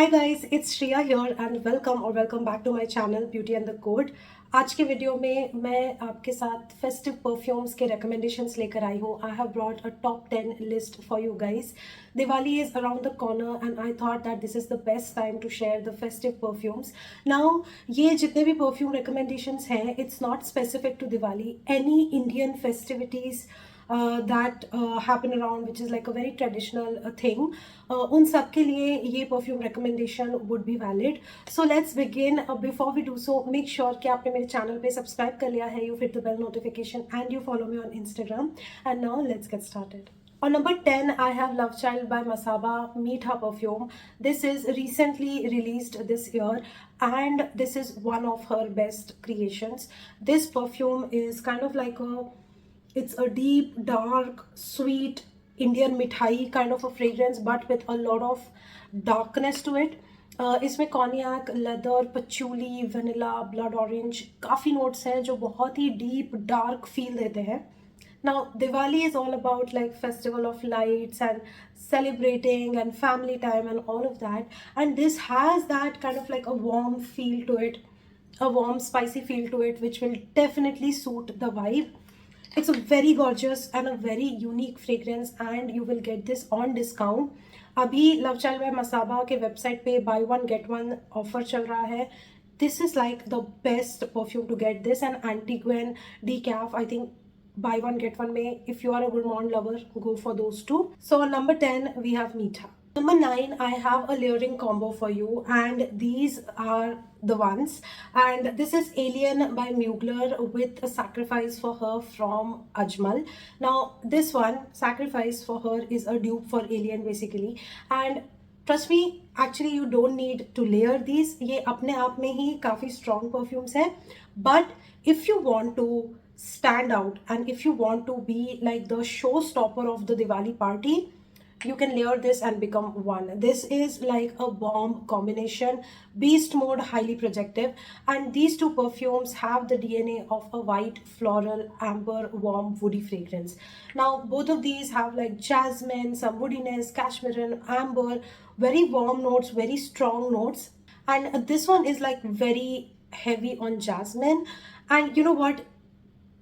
Hi guys, it's Shriya here and welcome back to my channel Beauty and the Code. आज के video में मैं आपके साथ फेस्टिव परफ्यूम्स के recommendations लेकर आई हूँ. I have brought a top 10 list for you guys. Diwali is around the corner and I thought that this is the best time to share the festive perfumes. Now ये जितने भी perfume recommendations हैं, it's not specific to Diwali. Any Indian festivities that happen around, which is like a very traditional thing, उन सब के लिए ये perfume recommendation would be valid. So let's begin. Before we do so, make sure कि आपने मेरे channel पे subscribe कर लिया है, you hit the bell notification and you follow me on Instagram. And now let's get started. On number 10, I have Lovechild by Masaba Meetha perfume. This is recently released this year and this is one of her best creations. This perfume is kind of like it's a deep, dark, sweet Indian mithai kind of a fragrance, but with a lot of darkness to it. इसमें cognac, leather, patchouli, vanilla, blood orange काफ़ी notes हैं जो बहुत ही deep dark feel देते हैं. Now Diwali is all about like festival of lights and celebrating and family time and all of that, and this has that kind of like a warm feel to it, a warm spicy feel to it, which will definitely suit the vibe. It's a very gorgeous and a very unique fragrance and you will get this on discount. अभी Lovechild by Masaba के website पे buy one get one offer चल रहा है. This is like the best perfume to get this, and Antiguen, Decaf, I think buy one get one में if you are a gourmand lover, go for those two. So on number 10 we have Meetha. Number 9, I have a layering combo for you, and these are the ones. And this is Alien by Mugler with a sacrifice for her from Ajmal. Now this one, sacrifice for her, is a dupe for Alien basically. And trust me, actually you don't need to layer these. ये अपने आप में ही काफ़ी strong perfumes हैं. But if you want to stand out and if you want to be like the showstopper of the Diwali party, you can layer this and become one. This is like a bomb combination, beast mode, highly projective, and these two perfumes have the DNA of a white floral amber warm woody fragrance. Now both of these have like jasmine, some woodiness, cashmere, amber, very warm notes, very strong notes, and this one is like very heavy on jasmine. And you know what,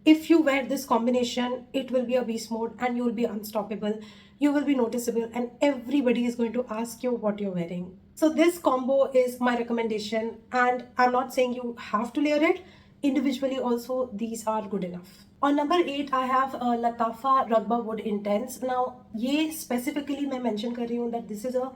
if you wear this combination, it will be a beast mode and you will be unstoppable. You will be noticeable and everybody is going to ask you what you're wearing. So this combo is my recommendation, and I'm not saying you have to layer it. Individually also, these are good enough. On number 8, I have Lattafa Raghba Wood Intense. Now, ये specifically मैं mention कर रही हूँ that this is a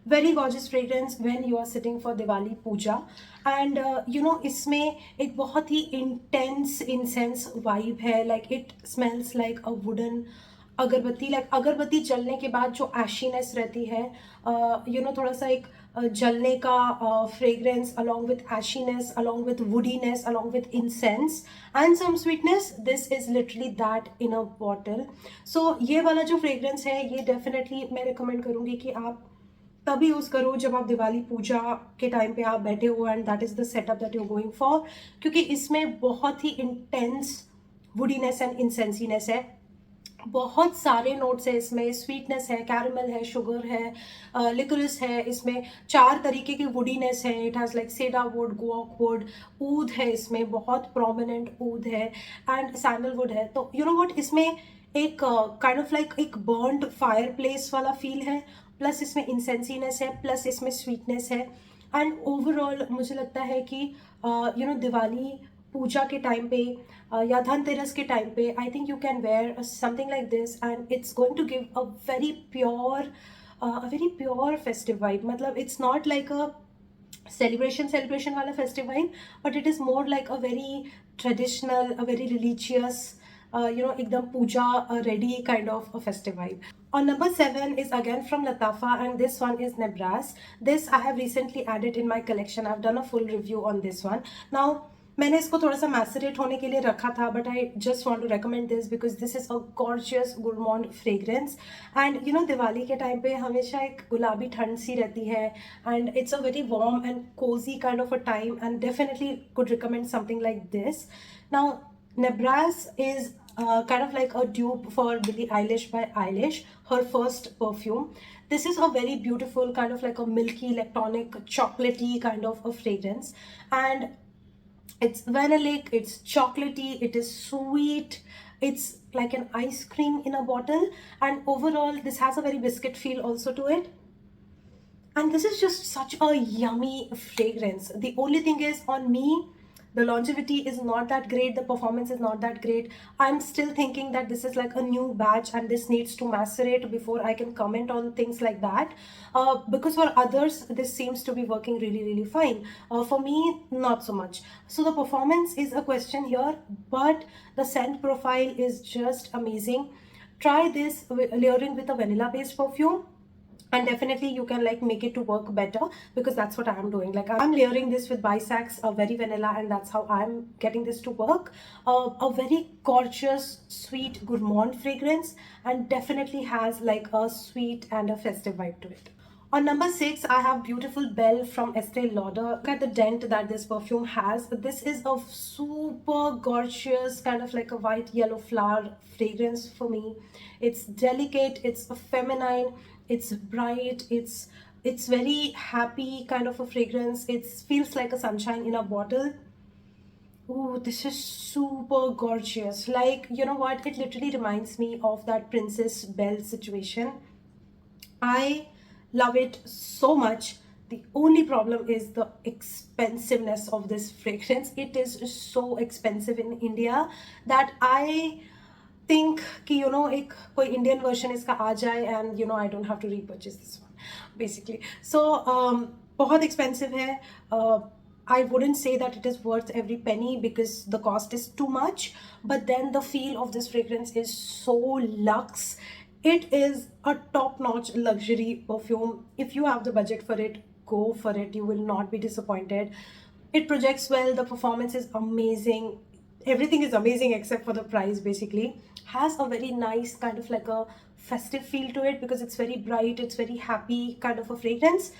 very gorgeous fragrance when you are sitting for Diwali puja, and you know इसमें एक बहुत ही intense incense vibe है. Like it smells like a wooden अगरबत्ती, like अगरबत्ती जलने के बाद जो ashiness रहती है, you know, थोड़ा सा एक जलने का fragrance along with ashiness, along with woodiness, along with incense and some sweetness. This is literally that in a bottle. So ये वाला जो fragrance है, ये definitely मैं recommend करूँगी कि आप तभी यूज़ करो जब आप दिवाली पूजा के टाइम पे आप बैठे हो and that is the setup that you going for, क्योंकि इसमें बहुत ही इंटेंस वुडीनेस एंड इंसेंसीनेस है. बहुत सारे नोट्स है इसमें, स्वीटनेस है, कैरमल है, शुगर है, लिकोरिस है, इसमें 4 तरीके की वुडीनेस है. It has like cedar wood, guaiac wood, ऊद है इसमें, बहुत प्रोमिनेंट ऊद है, एंड सैंडलवुड है. तो यू नो व्हाट, इसमें एक काइंड ऑफ लाइक एक बर्न्ड फायर प्लेस वाला फील है, प्लस इसमें इंसेंसीनेस है, प्लस इसमें स्वीटनेस है. एंड ओवरऑल मुझे लगता है कि यू नो दिवाली पूजा के टाइम पे या धनतेरस के टाइम पे I think you can wear something like this and it's going to give a very pure festive vibe. मतलब it's not like a celebration वाला festive vibe, but it is more like a very traditional, a very religious, you know, ekdam puja ready kind of a festive vibe. On number 7 is again from Lattafa, and this one is Nebras. This I have recently added in my collection. I've done a full review on this one. Now मैंने इसको थोड़ा सा मैसरेट होने के लिए रखा था, but I just want to recommend this because this is a gorgeous gourmand fragrance. And you know Diwali के टाइम पे हमेशा एक गुलाबी ठंड सी रहती है, and it's a very warm and cozy kind of a time, and definitely could recommend something like this. Now Nebras is kind of like a dupe for Billie Eilish by Eilish, her first perfume. This is a very beautiful kind of like a milky, electronic, chocolatey kind of a fragrance, and it's vanillic, it's chocolatey, it is sweet, it's like an ice cream in a bottle, and overall this has a very biscuit feel also to it. And this is just such a yummy fragrance. The only thing is, on me, the longevity is not that great, the performance is not that great. I'm still thinking that this is like a new batch and this needs to macerate before I can comment on things like that. Because for others this seems to be working really fine. For me, not so much. So the performance is a question here, but the scent profile is just amazing. Try this layering with a vanilla based perfume, and definitely you can like make it to work better, because that's what I'm doing. Like, I'm layering this with Bisax, a very vanilla, and that's how I'm getting this to work. A very gorgeous sweet gourmand fragrance, and definitely has like a sweet and a festive vibe to it. On number 6, I have beautiful Belle from Estee Lauder. Look at the dent that this perfume has. This is a super gorgeous kind of like a white yellow flower fragrance for me. It's delicate, it's feminine, it's bright, it's very happy kind of a fragrance. It feels like a sunshine in a bottle. Ooh, this is super gorgeous. Like, you know what? It literally reminds me of that Princess Belle situation. I love it so much. The only problem is the expensiveness of this fragrance. It is so expensive in India that I think कि you know एक कोई Indian version इसका आ जाए, and you know I don't have to repurchase this one basically. So बहुत expensive है. I wouldn't say that it is worth every penny because the cost is too much, but then the feel of this fragrance is so luxe. It is a top-notch luxury perfume. If you have the budget for it, go for it. You will not be disappointed. It projects well. The performance is amazing. Everything is amazing except for the price basically. Has a very nice kind of like a festive feel to it because it's very bright, it's very happy kind of a fragrance.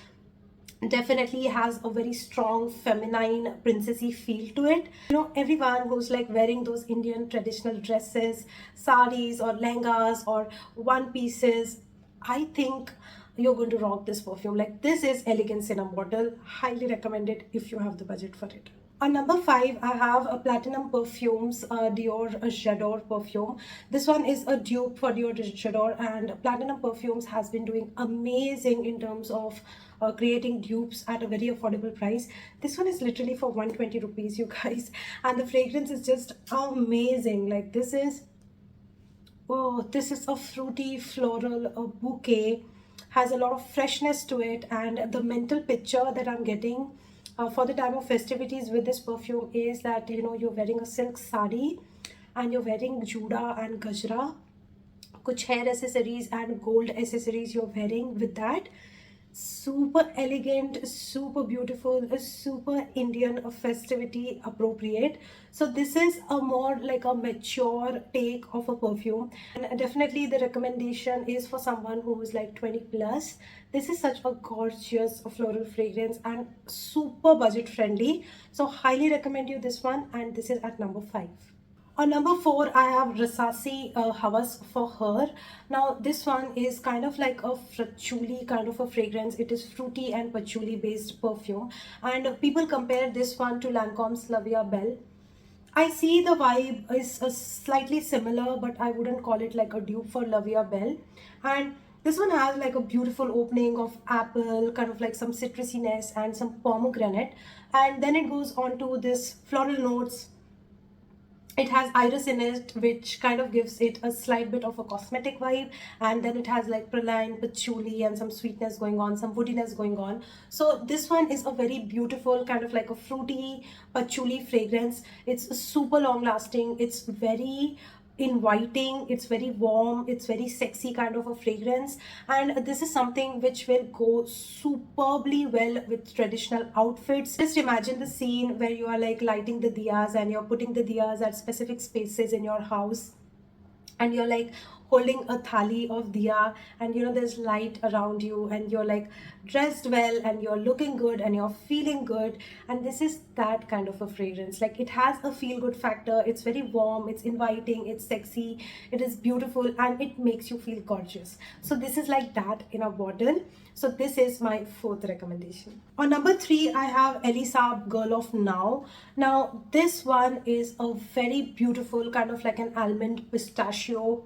Definitely has a very strong feminine princessy feel to it. You know, everyone who's like wearing those Indian traditional dresses, saris or lehengas or one pieces, I think you're going to rock this perfume. Like, this is elegance in a bottle. Highly recommend it if you have the budget for it. On number 5, I have a Platinum Perfumes Dior Jadore perfume. This one is a dupe for Dior Jadore, and Platinum Perfumes has been doing amazing in terms of creating dupes at a very affordable price. This one is literally for 120 rupees, you guys, and the fragrance is just amazing. Like, this is, oh, this is a fruity floral bouquet, has a lot of freshness to it, and the mental picture that I'm getting for the time of festivities with this perfume is that, you know, you're wearing a silk sari and you're wearing juda and gajra, kuch hair accessories and gold accessories you're wearing with that. Super elegant, super beautiful, super Indian festivity appropriate. So this is a more like a mature take of a perfume, and definitely the recommendation is for someone who is like 20 plus. This is such a gorgeous floral fragrance and super budget friendly, so highly recommend you this one, and this is at number 5. On number 4, I have Rasasi Havas for Her. Now, this one is kind of like a patchouli kind of a fragrance. It is fruity and patchouli based perfume. And people compare this one to Lancome's La Vie Belle. I see the vibe is slightly similar, but I wouldn't call it like a dupe for La Vie Belle. And this one has like a beautiful opening of apple, kind of like some citrusiness and some pomegranate. And then it goes on to this floral notes. It has iris in it, which kind of gives it a slight bit of a cosmetic vibe, and then it has like praline, patchouli, and some sweetness going on, some woodiness going on. So this one is a very beautiful kind of like a fruity patchouli fragrance. It's super long lasting, it's very inviting, it's very warm, it's very sexy kind of a fragrance, and this is something which will go superbly well with traditional outfits. Just imagine the scene where you are like lighting the diyas and you're putting the diyas at specific spaces in your house, and you're like holding a thali of diya, and there's light around you, and you're like dressed well, and you're looking good, and you're feeling good. And this is that kind of a fragrance. Like, it has a feel good factor. It's very warm, it's inviting, it's sexy, it is beautiful, and it makes you feel gorgeous. So this is like that in a bottle. So this is my fourth recommendation. On number 3, I have Elie Saab Girl of Now. Now this one is a very beautiful kind of like an almond pistachio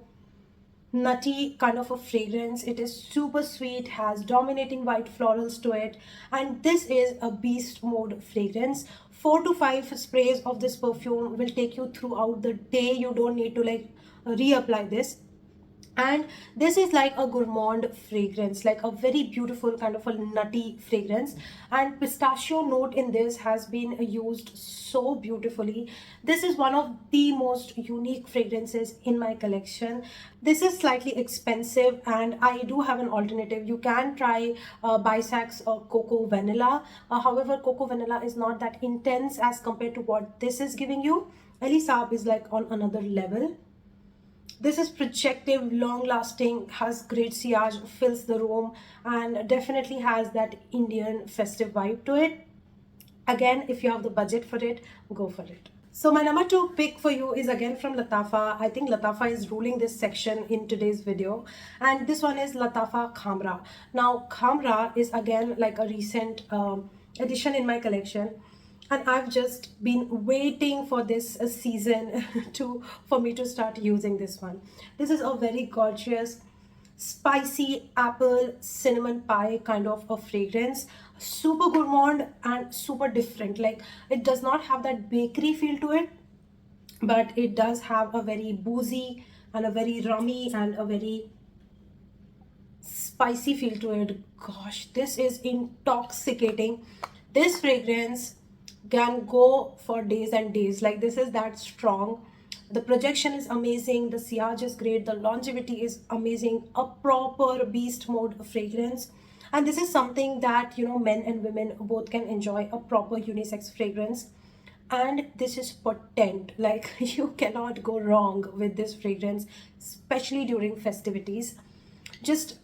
nutty kind of a fragrance. It is super sweet, has dominating white florals to it, and this is a beast mode fragrance. 4 to 5 sprays of this perfume will take you throughout the day. You don't need to like reapply this. And this is like a gourmand fragrance, like a very beautiful kind of a nutty fragrance, and pistachio note in this has been used so beautifully. This is one of the most unique fragrances in my collection. This is slightly expensive, and I do have an alternative. You can try Bisac's Cocoa Vanilla. However, Cocoa Vanilla is not that intense as compared to what this is giving you. Elie Saab is like on another level. This is projective, long lasting, has great sillage, fills the room, and definitely has that Indian festive vibe to it. Again, if you have the budget for it, go for it. So my number 2 pick for you is again from Lattafa. I think Lattafa is ruling this section in today's video, and this one is Lattafa Khamrah. Now Khamrah is again like a recent addition in my collection, and I've just been waiting for this season for me to start using this one. This is a very gorgeous spicy apple cinnamon pie kind of a fragrance, super gourmand and super different. Like, it does not have that bakery feel to it, but it does have a very boozy and a very rummy and a very spicy feel to it. Gosh, this is intoxicating. This fragrance can go for days and days. Like, this is that strong. The projection is amazing, the sillage is great, the longevity is amazing. A proper beast mode fragrance, and this is something that men and women both can enjoy, a proper unisex fragrance. And this is potent. Like, you cannot go wrong with this fragrance, especially during festivities. Just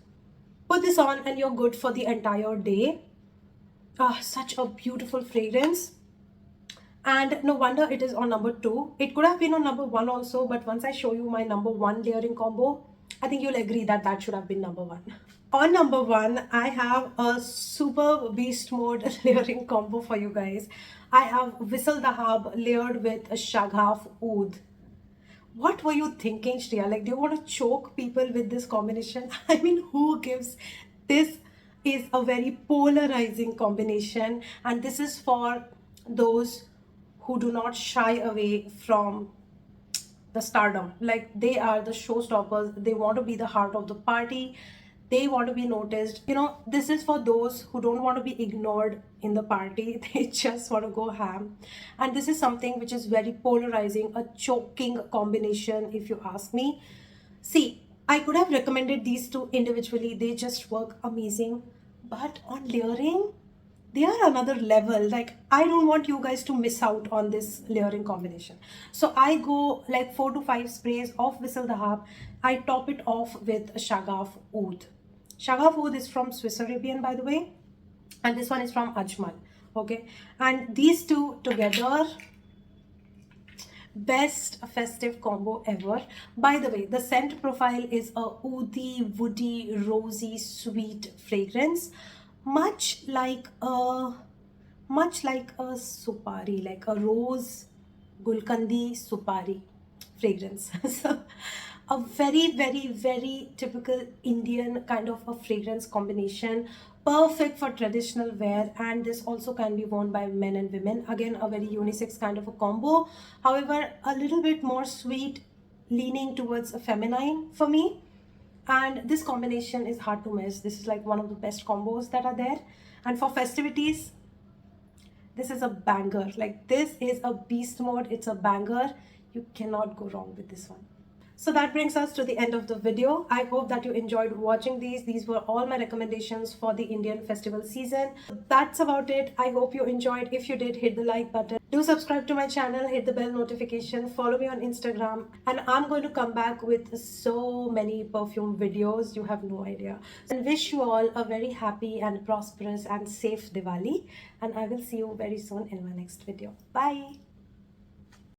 put this on and you're good for the entire day. Such a beautiful fragrance. And no wonder it is on number 2. It could have been on number 1 also, but once I show you my number 1 layering combo, I think you'll agree that that should have been number 1. On number 1, I have a super beast mode layering combo for you guys. I have Wisal Dhahab layered with a Shaghaf Oud. What were you thinking, Shreya? Like, do you want to choke people with this combination? I mean, who gives? This is a very polarizing combination, and this is for those who do not shy away from the stardom. Like, they are the showstoppers. They want to be the heart of the party. They want to be noticed. This is for those who don't want to be ignored in the party. They just want to go ham. And this is something which is very polarizing, a choking combination, if you ask me. See, I could have recommended these two individually. They just work amazing. But on layering, they are another level. Like, I don't want you guys to miss out on this layering combination. So I go like 4 to 5 sprays of Wisal Dhahab. I top it off with Shaghaf Oud. Shaghaf Oud is from Swiss Arabian, by the way, and this one is from Ajmal. Okay, and these two together, best festive combo ever. By the way, the scent profile is a oudi, woody, rosy, sweet fragrance, much like a supari, like a rose gulkandi supari fragrance. So a very, very, very typical Indian kind of a fragrance combination, perfect for traditional wear, and this also can be worn by men and women. Again, a very unisex kind of a combo, however a little bit more sweet, leaning towards a feminine for me. And this combination is hard to miss. This is like one of the best combos that are there, and for festivities, this is a banger. Like, this is a beast mode. It's a banger. You cannot go wrong with this one. So that brings us to the end of the video. I hope that you enjoyed watching these. These were all my recommendations for the Indian festival season. That's about it. I hope you enjoyed. If you did, hit the like button. Do subscribe to my channel, hit the bell notification, follow me on Instagram, and I'm going to come back with so many perfume videos. You have no idea. And wish you all a very happy and prosperous and safe Diwali. And I will see you very soon in my next video. Bye.